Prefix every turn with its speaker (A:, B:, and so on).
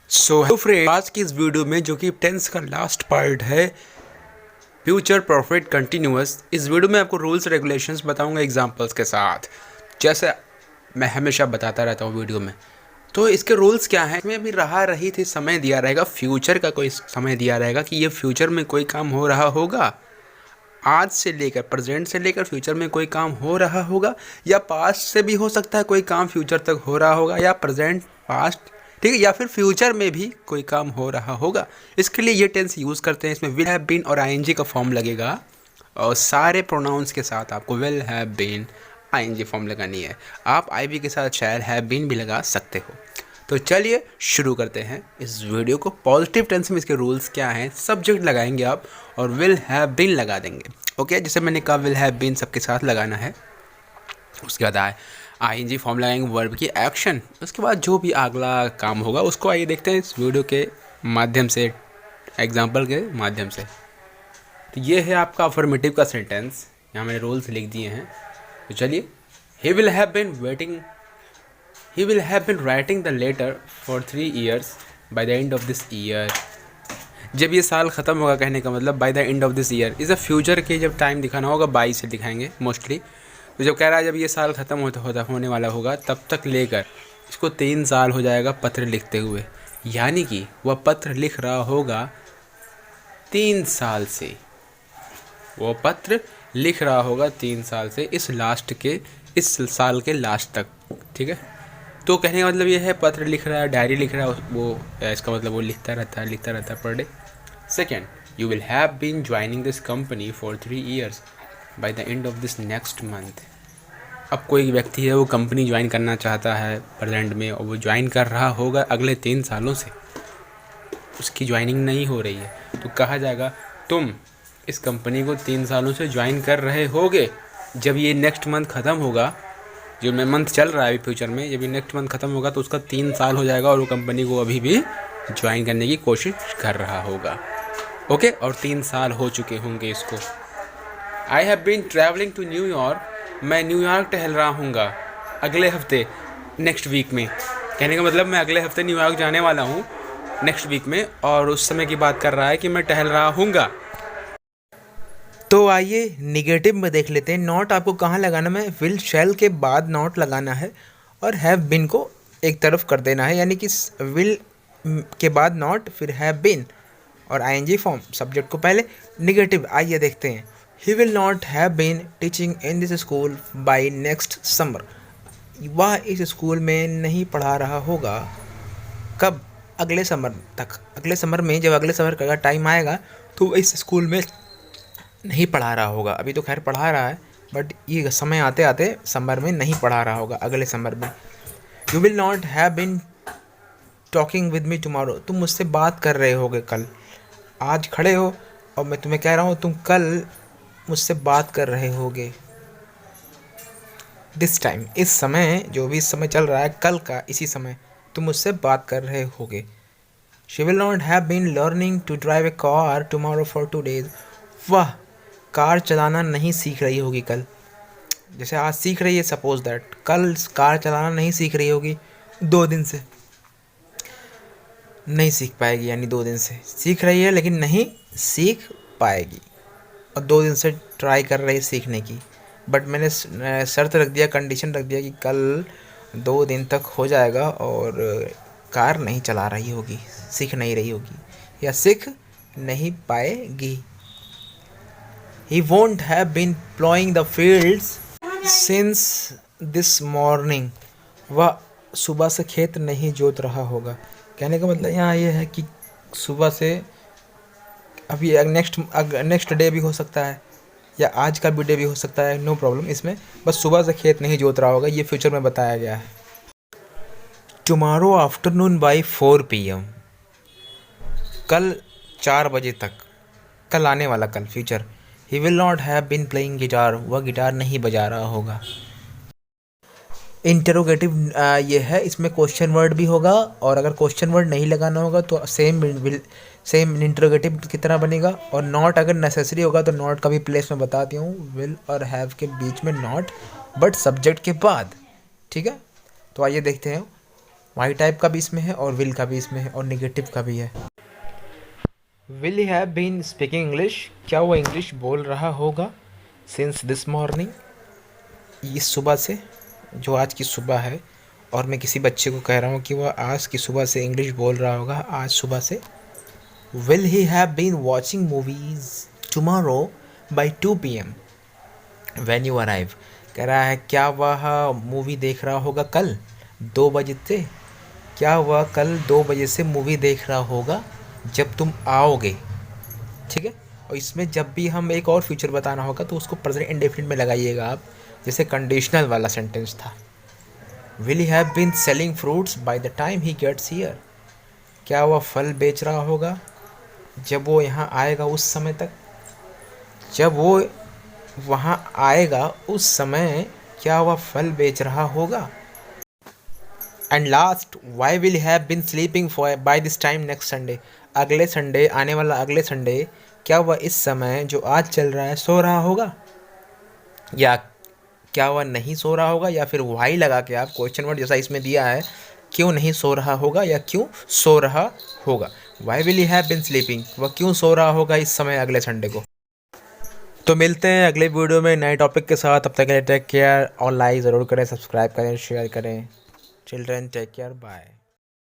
A: So hello friend, आज की इस वीडियो में जो कि टेंस का लास्ट पार्ट है फ्यूचर परफेक्ट कंटिन्यूअस, इस वीडियो में आपको रूल्स रेगुलेशंस बताऊंगा एग्जांपल्स के साथ, जैसे मैं हमेशा बताता रहता हूँ वीडियो में। तो इसके रूल्स क्या हैं? इसमें अभी रही थी, समय दिया रहेगा, फ्यूचर का कोई समय दिया रहेगा कि ये फ्यूचर में कोई काम हो रहा होगा, आज से लेकर प्रेजेंट से लेकर फ्यूचर में कोई काम हो रहा होगा, या पास्ट से भी हो सकता है कोई काम फ्यूचर तक हो रहा होगा, या प्रेजेंट पास्ट, ठीक है, या फिर फ्यूचर में भी कोई काम हो रहा होगा। इसके लिए ये टेंस यूज़ करते हैं। इसमें विल हैव बीन और आईएनजी का फॉर्म लगेगा, और सारे प्रोनाउंस के साथ आपको will have been ING form लगानी है। आप आई बी के साथ शायद हैव बीन भी लगा सकते हो। तो चलिए शुरू करते हैं इस वीडियो को। पॉजिटिव टेंस में इसके रूल्स क्या हैं? सब्जेक्ट लगाएंगे आप और विल हैव बीन लगा देंगे। ओके, जैसे मैंने कहा विल हैव बीन सबके साथ लगाना है। उसके बाद आईएनजी फॉर्म लगाएंगे वर्ब की एक्शन। उसके बाद जो भी अगला काम होगा उसको आइए देखते हैं इस वीडियो के माध्यम से, एग्जाम्पल के माध्यम से। तो ये है आपका अफर्मेटिव का सेंटेंस, यहाँ मैंने रूल्स लिख दिए हैं। तो चलिए, he will have been waiting, he will have been writing the letter for 3 years by the end of this year। जब ये साल ख़त्म होगा, कहने का मतलब by the end of this year is a future के जब टाइम दिखाना होगा 22 से दिखाएंगे मोस्टली। तो जब कह रहा है जब ये साल ख़त्म होने वाला होगा तब तक लेकर इसको 3 साल हो जाएगा पत्र लिखते हुए, यानी कि वह पत्र लिख रहा होगा 3 साल से। वो पत्र लिख रहा होगा 3 साल से, इस साल के लास्ट तक, ठीक है। तो कहने का मतलब ये है पत्र लिख रहा है, डायरी लिख रहा है, वो इसका मतलब वो लिखता रहता है per day. Second, you will have been joining this company for 3 years by the end of this next month. अब कोई व्यक्ति है वो कंपनी ज्वाइन करना चाहता है प्रेजेंट में, और वो ज्वाइन कर रहा होगा अगले 3 सालों से, उसकी ज्वाइनिंग नहीं हो रही है, तो कहा जाएगा तुम इस कंपनी को 3 सालों से ज्वाइन कर रहे होगे। जब ये नेक्स्ट मंथ ख़त्म होगा, जो मैं मंथ चल रहा है अभी फ्यूचर में, जब ये नेक्स्ट मंथ ख़त्म होगा तो उसका 3 साल हो जाएगा और वो कंपनी को अभी भी ज्वाइन करने की कोशिश कर रहा होगा। ओके, और 3 साल हो चुके होंगे इसको। I have been travelling to New York, मैं न्यूयॉर्क टहल रहा हूँगा अगले हफ्ते, नेक्स्ट वीक में। कहने का मतलब मैं अगले हफ्ते न्यूयॉर्क जाने वाला हूँ नेक्स्ट वीक में, और उस समय की बात कर रहा है कि मैं टहल रहा हूँगा। तो आइए निगेटिव में देख लेते हैं। नॉट आपको कहाँ लगाना है? विल शैल के बाद नॉट लगाना है और हैव बीन को एक तरफ कर देना है, यानी कि विल के बाद नॉट, फिर हैव बीन और आईएनजी फॉर्म, सब्जेक्ट को पहले। निगेटिव आइए देखते हैं। He will not have been teaching in this school by next summer. वह इस स्कूल में नहीं पढ़ा रहा होगा। कब? अगले समर तक। अगले समर में, जब अगले समर का टाइम आएगा तो इस स्कूल में नहीं पढ़ा रहा होगा। अभी तो खैर पढ़ा रहा है, बट ये समय आते आते समर में नहीं पढ़ा रहा होगा, अगले समर में। You will not have been talking with me tomorrow. तुम मुझसे बात कर रहे होगे कल। आज खड़े हो और मैं तुम्हें कह रहा हूँ तुम कल मुझसे बात कर रहे होगे। दिस टाइम, इस समय, जो भी इस समय चल रहा है, कल का इसी समय तुम मुझसे बात कर रहे होगे। She will not have been learning to drive a car tomorrow for 2 days। वह कार चलाना नहीं सीख रही होगी कल। जैसे आज सीख रही है, सपोज दैट, कल कार चलाना नहीं सीख रही होगी 2 दिन से। नहीं सीख पाएगी, यानी 2 दिन से सीख रही है लेकिन नहीं सीख पाएगी, और 2 दिन से ट्राई कर रही है सीखने की। बट मैंने शर्त रख दिया, कंडीशन रख दिया कि कल 2 दिन तक हो जाएगा और कार नहीं चला रही होगी, सीख नहीं रही होगी या सीख नहीं पाएगी। He won't have been plowing the fields since this morning। वह सुबह से खेत नहीं जोत रहा होगा। कहने का मतलब यहाँ ये है कि सुबह से, अभी नेक्स्ट डे भी हो सकता है या आज का भी डे भी हो सकता है, नो प्रॉब्लम इसमें, बस सुबह से खेत नहीं जोत रहा होगा, ये फ्यूचर में बताया गया है। Tomorrow afternoon by 4 PM। कल 4 बजे तक, कल आने वाला कल, future. He will not have been playing guitar. वह गिटार नहीं बजा रहा होगा। इंटरोगेटिव ये है, इसमें क्वेश्चन वर्ड भी होगा, और अगर क्वेश्चन वर्ड नहीं लगाना होगा तो सेम इंटरोगेटिव की तरह बनेगा। और नॉट अगर नेसेसरी होगा तो नॉट का भी प्लेस में बताती हूँ, विल और हैव के बीच में नॉट, बट सब्जेक्ट के बाद, ठीक है। तो आइए देखते हैं। वाई टाइप का भी इसमें है और विल का भी इसमें है और निगेटिव का भी है। Will he have been speaking English, क्या वो इंग्लिश बोल रहा होगा सिंस दिस मॉर्निंग, इस सुबह से, जो आज की सुबह है, और मैं किसी बच्चे को कह रहा हूँ कि वह आज की सुबह से इंग्लिश बोल रहा होगा, आज सुबह से। Will he have been watching movies tomorrow by 2 PM when you arrive, कह रहा है क्या वह मूवी देख रहा होगा कल 2 बजे से, क्या वह कल 2 बजे से मूवी देख रहा होगा जब तुम आओगे। ठीक है, और इसमें जब भी हम एक और फ्यूचर बताना होगा तो उसको प्रेजेंट इंडेफिनिट में लगाइएगा आप, जैसे कंडीशनल वाला सेंटेंस था। Will he have been selling fruits by the time he gets here, क्या वह फल बेच रहा होगा जब वो यहाँ आएगा उस समय तक, जब वो वहाँ आएगा उस समय क्या वह फल बेच रहा होगा। And last, why will have been sleeping for by this time next Sunday, अगले संडे, आने वाला अगले संडे, क्या वह इस समय जो आज चल रहा है सो रहा होगा, या क्या वह नहीं सो रहा होगा, या फिर वाई लगा के आप क्वेश्चन वर्ड जैसा इसमें दिया है, क्यों नहीं सो रहा होगा या क्यों सो रहा होगा। Why will he have been sleeping, वह क्यों सो रहा होगा इस समय अगले संडे को। तो मिलते हैं अगले वीडियो में नए टॉपिक के साथ, तब तक के लिए टेक केयर और लाइक ज़रूर करें, सब्सक्राइब करें, शेयर करें। Children take care, bye.